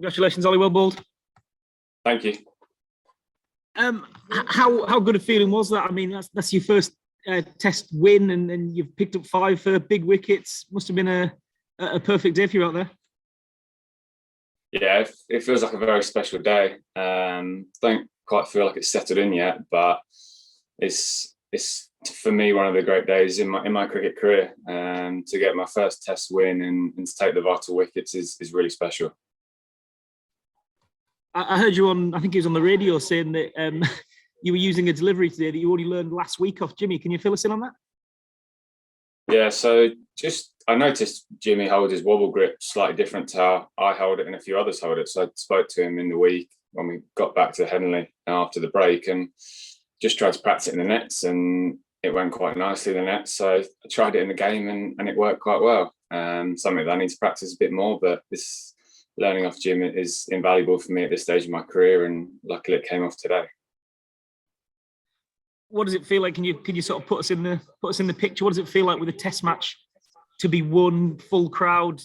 Congratulations, Ollie. Well bowled. Thank you. How good a feeling was that? I mean, that's your first Test win, and you've picked up 5 for big wickets. Must have been a perfect day for you out there. Yeah, it feels like a very special day. Don't quite feel like it's settled in yet, but it's for me one of the great days in my cricket career. To get my first Test win and to take the vital wickets is really special. I heard you on, I think it was on the radio, saying that you were using a delivery today that you already learned last week off Jimmy. Can you fill us in on that? Yeah, so I noticed Jimmy hold his wobble grip slightly different to how I hold it and a few others hold it. So I spoke to him in the week when we got back to Headingley after the break and just tried to practice it in the nets, and it went quite nicely in the nets. So I tried it in the game and it worked quite well. Something that I need to practice a bit more, but this learning off Jim is invaluable for me at this stage of my career, and luckily it came off today. What does it feel like? Can you sort of put us in the picture? What does it feel like with a Test match to be won, full crowd,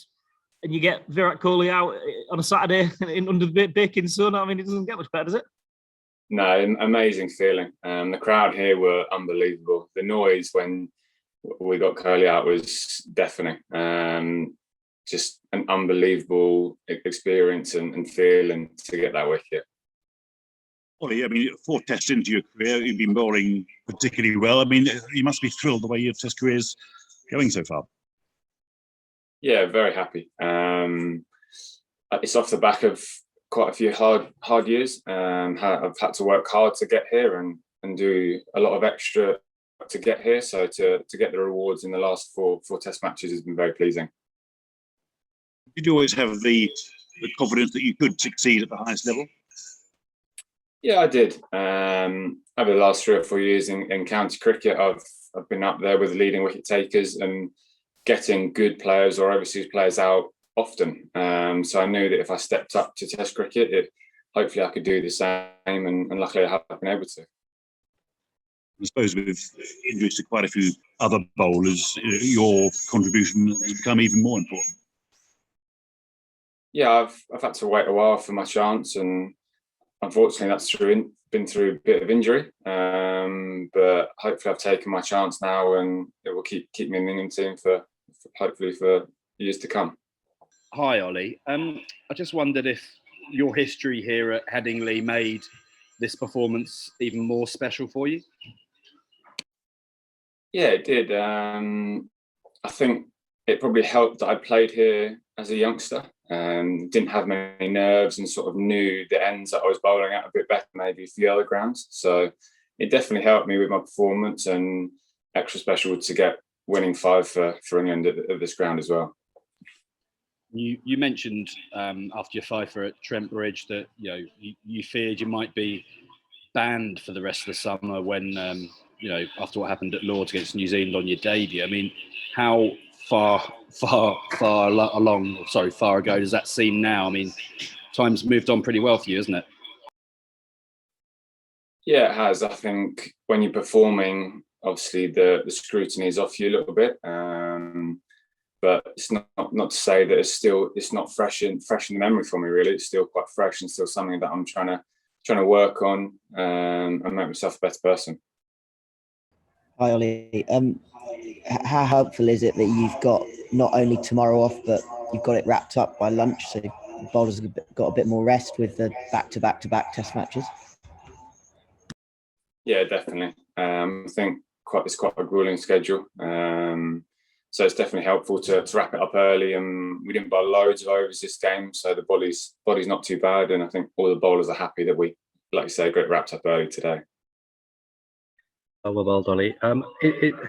and you get Virat Kohli out on a Saturday under the baking sun? I mean, it doesn't get much better, does it? No, amazing feeling. The crowd here were unbelievable. The noise when we got Kohli out was deafening. Just an unbelievable experience and feeling to get that wicket. Ollie, I mean, 4 Tests into your career, you've been bowling particularly well. I mean, you must be thrilled the way your Test career is going so far. Yeah, very happy. It's off the back of quite a few hard years. I've had to work hard to get here and do a lot of extra to get here. So to get the rewards in the last four Test matches has been very pleasing. Did you always have the confidence that you could succeed at the highest level? Yeah, I did. Over the last 3 or 4 years in county cricket, I've been up there with leading wicket takers and getting good players or overseas players out often. So I knew that if I stepped up to Test cricket, hopefully I could do the same, and luckily I have been able to. I suppose with injuries to quite a few other bowlers, your contribution has become even more important. Yeah, I've had to wait a while for my chance, and unfortunately that's been through a bit of injury. But hopefully I've taken my chance now, and it will keep me in the England team for hopefully for years to come. Hi, Ollie. I just wondered if your history here at Headingley made this performance even more special for you. Yeah, it did. I think it probably helped that I played here as a youngster. Didn't have many nerves and sort of knew the ends that I was bowling at a bit better maybe for the other grounds. So it definitely helped me with my performance, and extra special to get winning 5 for England at this ground as well. You mentioned after your 5 at Trent Bridge that you feared you might be banned for the rest of the summer when after what happened at Lords against New Zealand on your debut. I mean, how far ago does that seem now? I mean, time's moved on pretty well for you, hasn't it? Yeah, it has. I think when you're performing, obviously the scrutiny is off you a little bit. But it's not to say that it's not fresh in the memory for me, really. It's still quite fresh and still something that I'm trying to work on and make myself a better person. Hi, Ollie. How helpful is it that you've got not only tomorrow off, but you've got it wrapped up by lunch, so the bowlers have got a bit more rest with the back-to-back Test matches? Yeah, definitely. I think it's quite a grueling schedule. So it's definitely helpful to wrap it up early, and we didn't bowl loads of overs this game, so the body's not too bad, and I think all the bowlers are happy that we, like you say, got it wrapped up early today. Well, Ollie.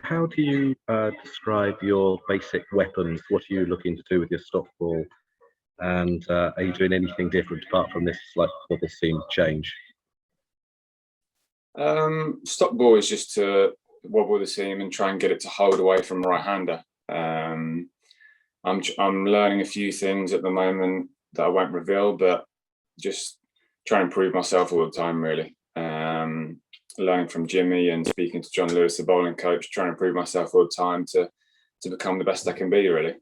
How do you describe your basic weapons? What are you looking to do with your stop ball? And are you doing anything different apart from this seam change? Stop ball is just to wobble the seam and try and get it to hold away from a right-hander. I'm learning a few things at the moment that I won't reveal, but just trying to improve myself all the time, really. Learning from Jimmy and speaking to John Lewis, the bowling coach, trying to improve myself all the time to become the best I can be, really.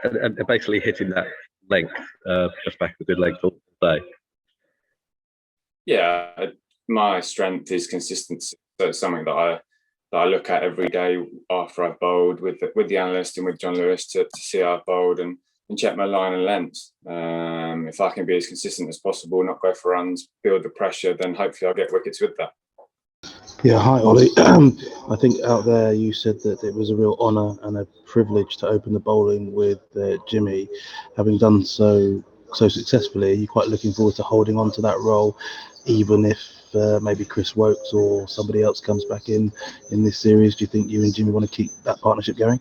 And basically hitting that length, just back a good length all day. Yeah, my strength is consistency. So it's something that I look at every day after I've bowled with the analyst and with John Lewis to see how I've bowled and check my line and length. If I can be as consistent as possible, not go for runs, build the pressure, then hopefully I'll get wickets with that. Yeah, hi Ollie. I think out there you said that it was a real honour and a privilege to open the bowling with Jimmy. Having done so successfully, are you quite looking forward to holding on to that role, even if maybe Chris Wokes or somebody else comes back in this series? Do you think you and Jimmy want to keep that partnership going?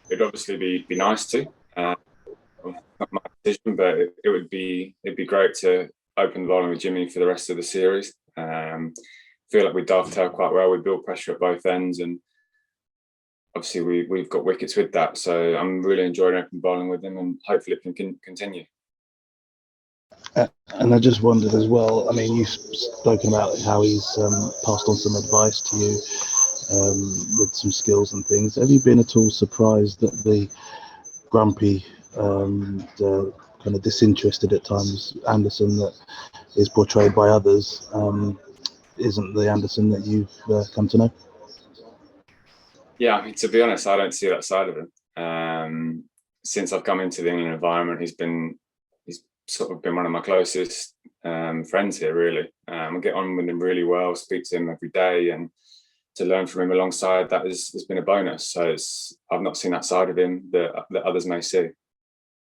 It'd obviously be nice to. Not my decision, but it'd be great to open the bowling with Jimmy for the rest of the series. Feel like we dovetail quite well. We build pressure at both ends, and obviously we've got wickets with that. So I'm really enjoying open bowling with him, and hopefully it can continue. And I just wondered as well, I mean, you've spoken about how he's passed on some advice to you with some skills and things. Have you been at all surprised that the grumpy, the kind of disinterested at times Anderson that is portrayed by others isn't the Anderson that you've come to know? Yeah, I mean, to be honest, I don't see that side of him. Since I've come into the England environment, he's sort of been one of my closest friends here, really. I get on with him really well, speak to him every day, and to learn from him alongside that has been a bonus. So I've not seen that side of him that others may see.